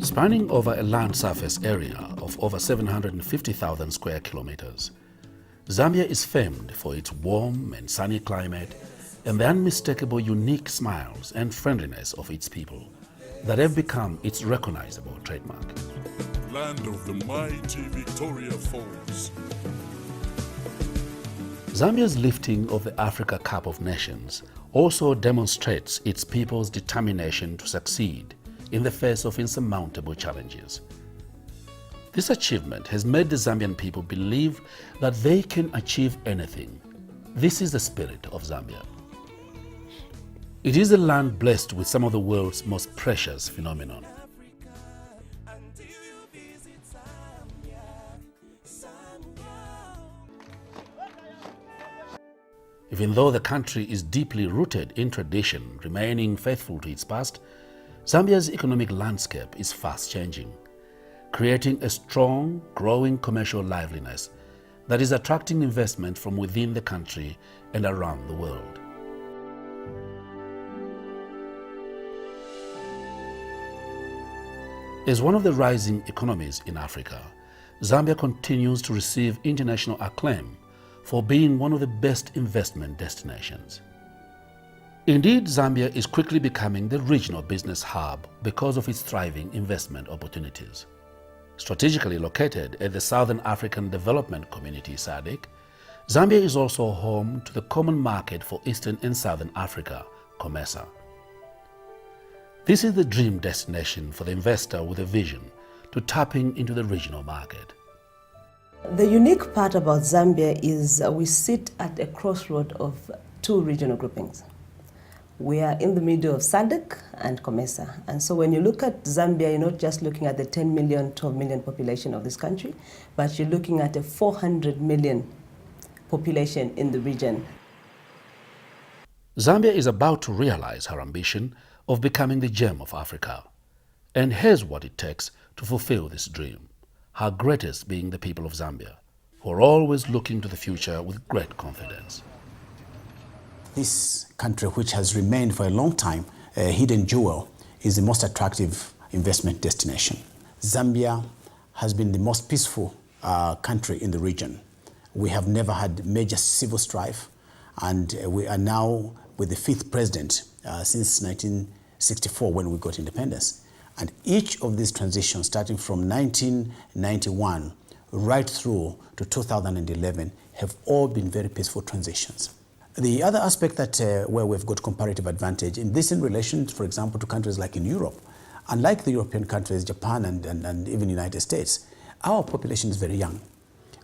Spanning over a land surface area of over 750,000 square kilometers, Zambia is famed for its warm and sunny climate and the unmistakable unique smiles and friendliness of its people that have become its recognizable trademark. Land of the mighty Victoria Falls. Zambia's lifting of the Africa Cup of Nations also demonstrates its people's determination to succeed in the face of insurmountable challenges. This achievement has made the Zambian people believe that they can achieve anything. This is the spirit of Zambia. It is a land blessed with some of the world's most precious phenomena. Even though the country is deeply rooted in tradition, remaining faithful to its past, Zambia's economic landscape is fast changing, creating a strong, growing commercial liveliness that is attracting investment from within the country and around the world. As one of the rising economies in Africa, Zambia continues to receive international acclaim for being one of the best investment destinations. Indeed, Zambia is quickly becoming the regional business hub because of its thriving investment opportunities. Strategically located at the Southern African Development Community (SADC, Zambia is also home to the Common Market for Eastern and Southern Africa, COMESA. This is the dream destination for the investor with a vision to tapping into the regional market. The unique part about Zambia is we sit at a crossroad of two regional groupings. We are in the middle of SADC and COMESA. And so when you look at Zambia, you're not just looking at the 10 million, 12 million population of this country, but you're looking at a 400 million population in the region. Zambia is about to realize her ambition of becoming the gem of Africa, and has what it takes to fulfill this dream, her greatest being the people of Zambia, who are always looking to the future with great confidence. This country, which has remained for a long time a hidden jewel, is the most attractive investment destination. Zambia has been the most peaceful country in the region. We have never had major civil strife, and we are now with the 5th president since 1964 when we got independence. And each of these transitions, starting from 1991 right through to 2011, have all been very peaceful transitions. The other aspect that where we've got comparative advantage in relation, for example, to countries like in Europe, unlike the European countries, Japan and even United States, our population is very young.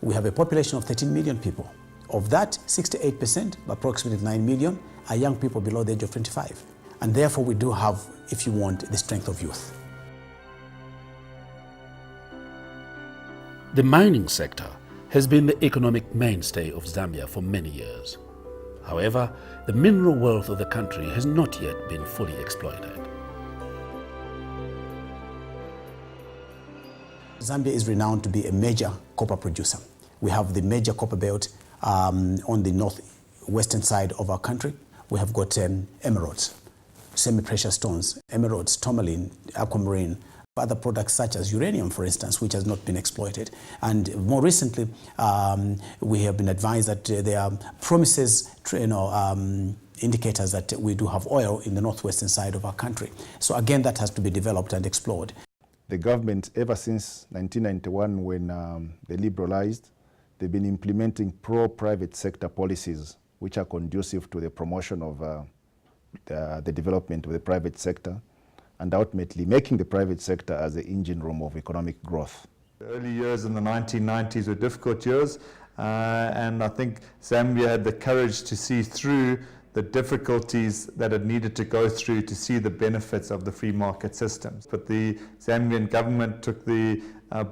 We have a population of 13 million people. Of that, 68%, approximately 9 million, are young people below the age of 25. And therefore we do have, if you want, the strength of youth. The mining sector has been the economic mainstay of Zambia for many years. However, the mineral wealth of the country has not yet been fully exploited. Zambia is renowned to be a major copper producer. We have the major copper belt on the northwestern side of our country. We have got emeralds, semi-precious stones, emeralds, tourmaline, aquamarine, other products such as uranium, for instance, which has not been exploited. And more recently, we have been advised that there are promises, indicators that we do have oil in the northwestern side of our country. So again, that has to be developed and explored. The government, ever since 1991, when they liberalized, they've been implementing pro-private sector policies which are conducive to the promotion of the development of the private sector, and ultimately making the private sector as the engine room of economic growth. The early years in the 1990s were difficult years, and I think Zambia had the courage to see through the difficulties that it needed to go through to see the benefits of the free market systems. But the Zambian government took the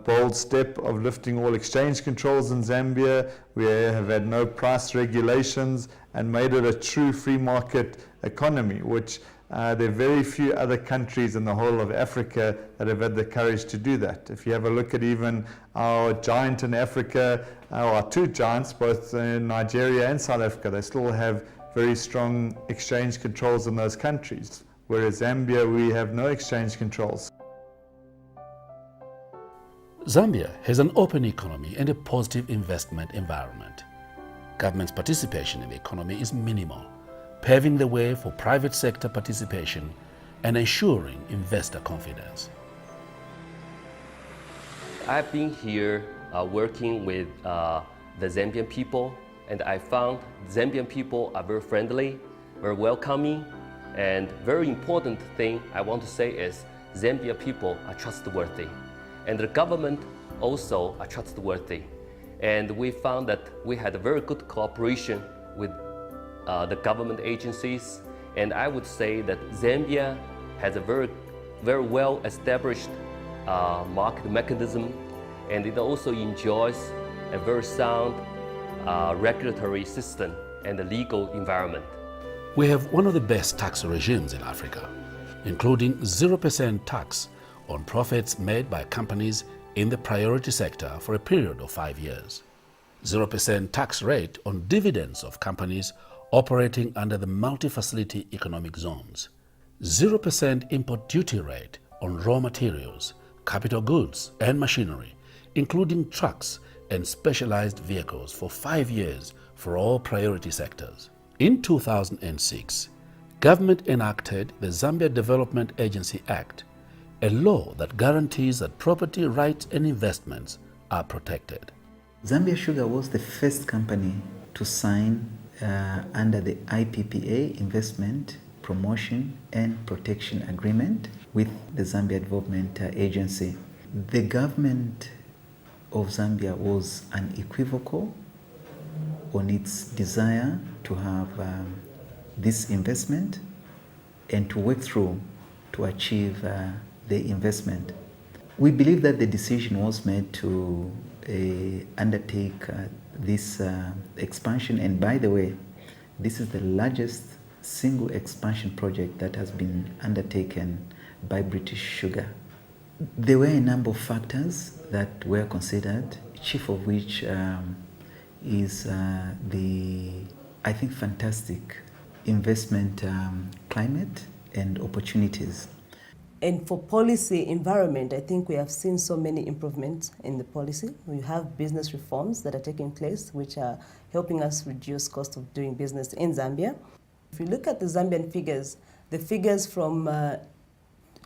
bold step of lifting all exchange controls in Zambia. We have had no price regulations and made it a true free market economy, which there are very few other countries in the whole of Africa that have had the courage to do that. If you have a look at even our giant in Africa, our two giants, both in Nigeria and South Africa, they still have very strong exchange controls in those countries. Whereas Zambia, we have no exchange controls. Zambia has an open economy and a positive investment environment. Government's participation in the economy is minimal, paving the way for private sector participation and ensuring investor confidence. I've been here working with the Zambian people, and I found Zambian people are very friendly, very welcoming, and very important thing I want to say is Zambian people are trustworthy, and the government also are trustworthy. And we found that we had a very good cooperation with the government agencies, and I would say that Zambia has a very well established market mechanism, and it also enjoys a very sound regulatory system and a legal environment. We have one of the best tax regimes in Africa, including 0% tax on profits made by companies in the priority sector for a period of 5 years, 0% tax rate on dividends of companies operating under the multi-facility economic zones, 0% import duty rate on raw materials, capital goods and machinery, including trucks and specialized vehicles for 5 years for all priority sectors. In 2006, government enacted the Zambia Development Agency Act, a law that guarantees that property rights and investments are protected. Zambia Sugar was the first company to sign under the IPPA, Investment, Promotion and Protection Agreement, with the Zambia Development Agency. The government of Zambia was unequivocal on its desire to have this investment and to work through to achieve the investment. We believe that the decision was made to undertake this expansion, and by the way, this is the largest single expansion project that has been undertaken by British Sugar. There were a number of factors that were considered, chief of which is the, I think, fantastic investment climate and opportunities. And for policy environment, I think we have seen so many improvements in the policy. We have business reforms that are taking place, which are helping us reduce cost of doing business in Zambia. If you look at the Zambian figures, the figures from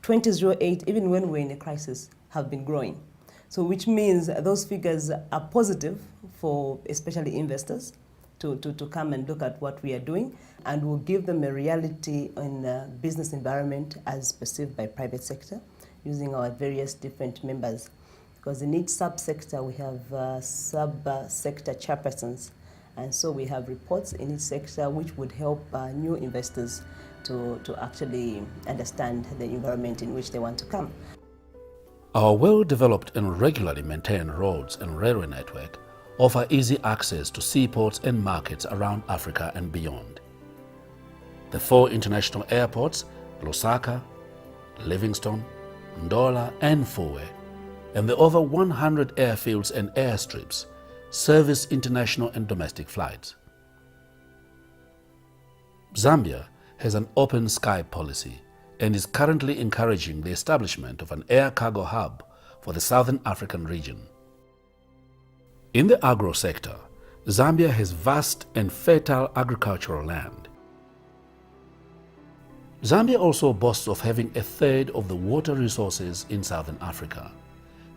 2008, even when we're in a crisis, have been growing. So which means those figures are positive for especially investors to come and look at what we are doing, and will give them a reality in the business environment as perceived by private sector, using our various different members. Because in each subsector we have sub-sector chairpersons, and so we have reports in each sector which would help new investors to actually understand the environment in which they want to come. Our well-developed and regularly maintained roads and railway network offer easy access to seaports and markets around Africa and beyond. The 4 international airports, Lusaka, Livingstone, Ndola and Fowe, and the over 100 airfields and airstrips service international and domestic flights. Zambia has an open sky policy and is currently encouraging the establishment of an air cargo hub for the Southern African region. In the agro sector, Zambia has vast and fertile agricultural land. Zambia also boasts of having a third of the water resources in Southern Africa,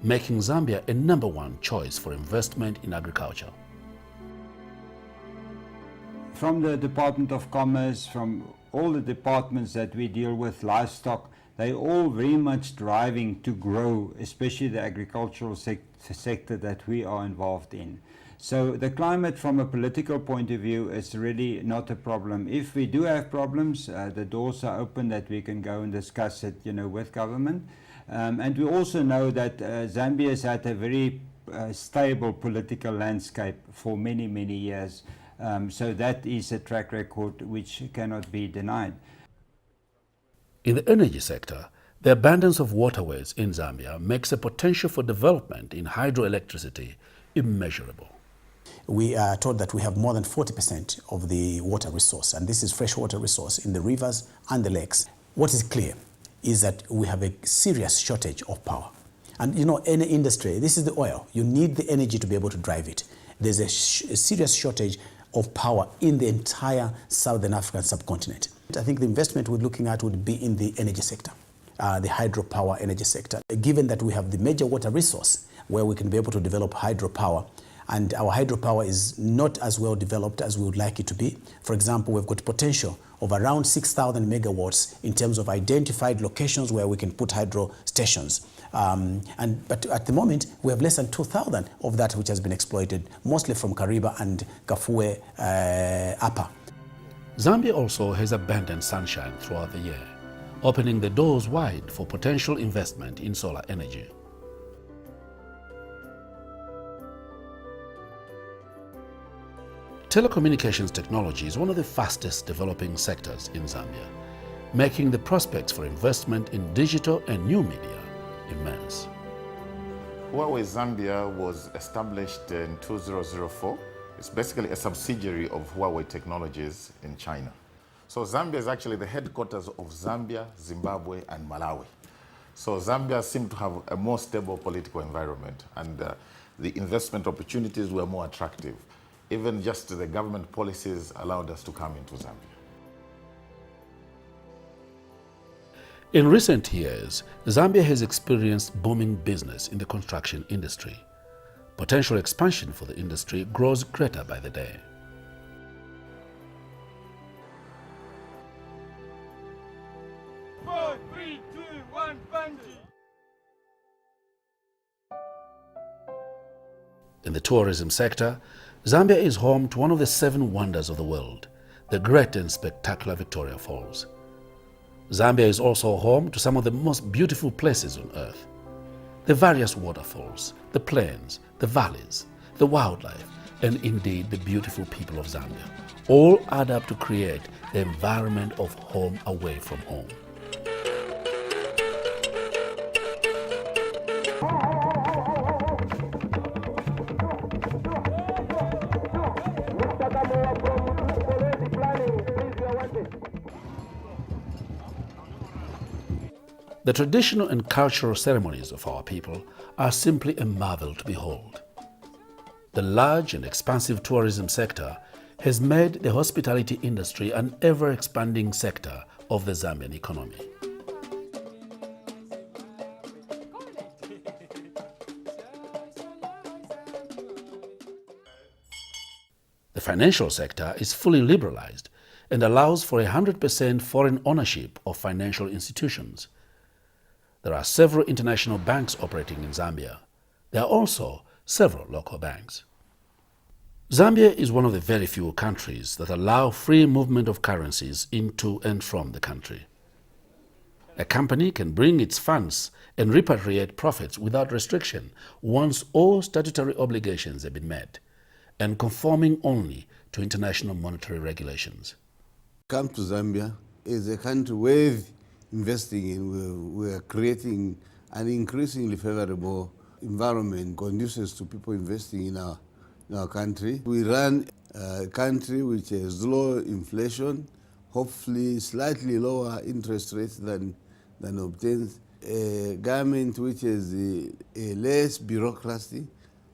making Zambia a #1 choice for investment in agriculture. From the Department of Commerce, from all the departments that we deal with, livestock, they're all very much driving to grow, especially the agricultural sector that we are involved in. So the climate from a political point of view is really not a problem. If we do have problems, the doors are open that we can go and discuss it, with government. And we also know that Zambia has had a very stable political landscape for many, many years. So that is a track record which cannot be denied. In the energy sector, the abundance of waterways in Zambia makes the potential for development in hydroelectricity immeasurable. We are told that we have more than 40% of the water resource, and this is freshwater resource in the rivers and the lakes. What is clear is that we have a serious shortage of power. And you know, any industry, this is the oil. You need the energy to be able to drive it. There's a serious shortage of power in the entire Southern African subcontinent. I think the investment we're looking at would be in the energy sector, the hydropower energy sector. Given that we have the major water resource where we can be able to develop hydropower, and our hydropower is not as well developed as we would like it to be. For example, we've got potential of around 6,000 megawatts in terms of identified locations where we can put hydro stations. But at the moment, we have less than 2,000 of that which has been exploited, mostly from Kariba and Kafue Upper. Zambia also has abundant sunshine throughout the year, opening the doors wide for potential investment in solar energy. Telecommunications technology is one of the fastest developing sectors in Zambia, making the prospects for investment in digital and new media immense. Huawei Zambia was established in 2004. It's basically a subsidiary of Huawei Technologies in China. So Zambia is actually the headquarters of Zambia, Zimbabwe, and Malawi. So Zambia seemed to have a more stable political environment, and the investment opportunities were more attractive. Even just the government policies allowed us to come into Zambia. In recent years, Zambia has experienced booming business in the construction industry. Potential expansion for the industry grows greater by the day. Four, three, two, one, bungee. In the tourism sector, Zambia is home to one of the 7 wonders of the world, the great and spectacular Victoria Falls. Zambia is also home to some of the most beautiful places on earth. The various waterfalls, the plains, the valleys, the wildlife, and indeed the beautiful people of Zambia all add up to create the environment of home away from home. The traditional and cultural ceremonies of our people are simply a marvel to behold. The large and expansive tourism sector has made the hospitality industry an ever-expanding sector of the Zambian economy. The financial sector is fully liberalized and allows for 100% foreign ownership of financial institutions. There are several international banks operating in Zambia. There are also several local banks. Zambia is one of the very few countries that allow free movement of currencies into and from the country. A company can bring its funds and repatriate profits without restriction once all statutory obligations have been met and conforming only to international monetary regulations. Come to Zambia is a country worth investing in. We are creating an increasingly favorable environment conducive to people investing in our country. We run a country which has low inflation, hopefully slightly lower interest rates than obtains, a government which has a less bureaucracy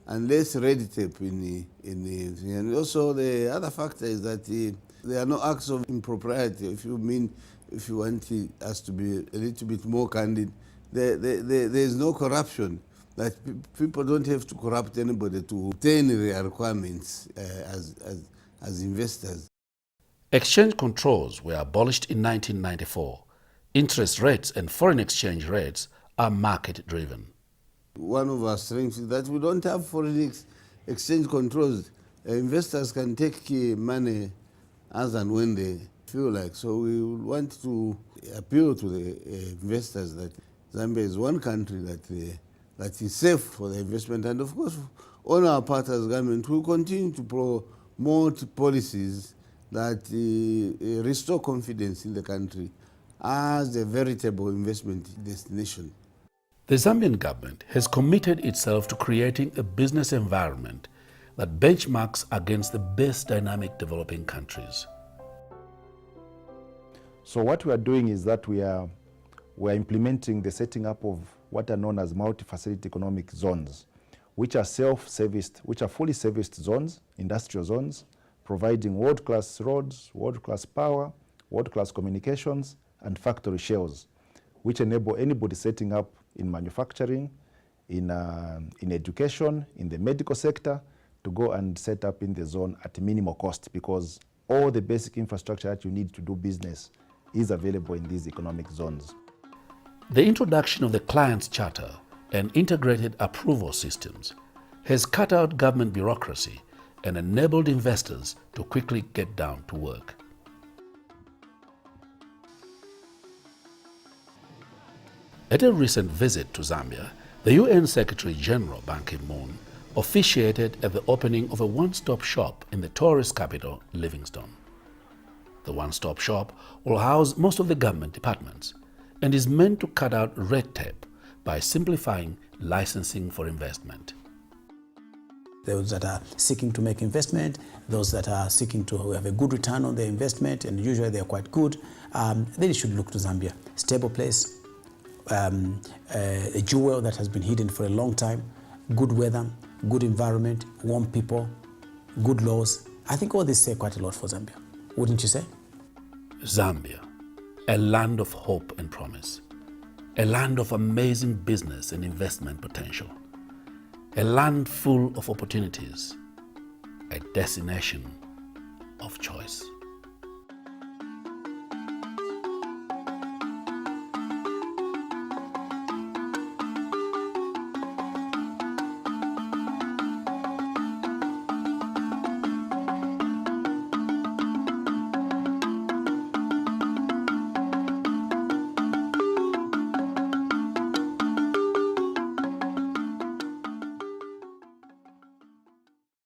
and less red tape and also the other factor is that there are no acts of impropriety. If you want us to be a little bit more candid, there is no corruption. That people don't have to corrupt anybody to obtain their requirements as investors. Exchange controls were abolished in 1994. Interest rates and foreign exchange rates are market-driven. One of our strengths is that we don't have foreign exchange controls. Investors can take money as and when they feel like. So we want to appeal to the investors that Zambia is one country that is safe for the investment. And of course, on our part as government, we continue to promote policies that restore confidence in the country as a veritable investment destination. The Zambian government has committed itself to creating a business environment that benchmarks against the best dynamic developing countries. So what we are doing is that we are implementing the setting up of what are known as multi-facility economic zones, which are self-serviced, which are fully serviced zones, industrial zones, providing world-class roads, world-class power, world-class communications, and factory shells, which enable anybody setting up in manufacturing, in education, in the medical sector, to go and set up in the zone at minimal cost, because all the basic infrastructure that you need to do business is available in these economic zones. The introduction of the Client's Charter and integrated approval systems has cut out government bureaucracy and enabled investors to quickly get down to work. At a recent visit to Zambia, the UN Secretary General Ban Ki-moon officiated at the opening of a one-stop shop in the tourist capital, Livingstone. The one-stop shop will house most of the government departments and is meant to cut out red tape by simplifying licensing for investment. Those that are seeking to make investment, those that are seeking to have a good return on their investment, and usually they're quite good, they should look to Zambia. Stable place, a jewel that has been hidden for a long time, good weather, good environment, warm people, good laws. I think all this say quite a lot for Zambia, wouldn't you say? Zambia, a land of hope and promise, a land of amazing business and investment potential, a land full of opportunities, a destination of choice.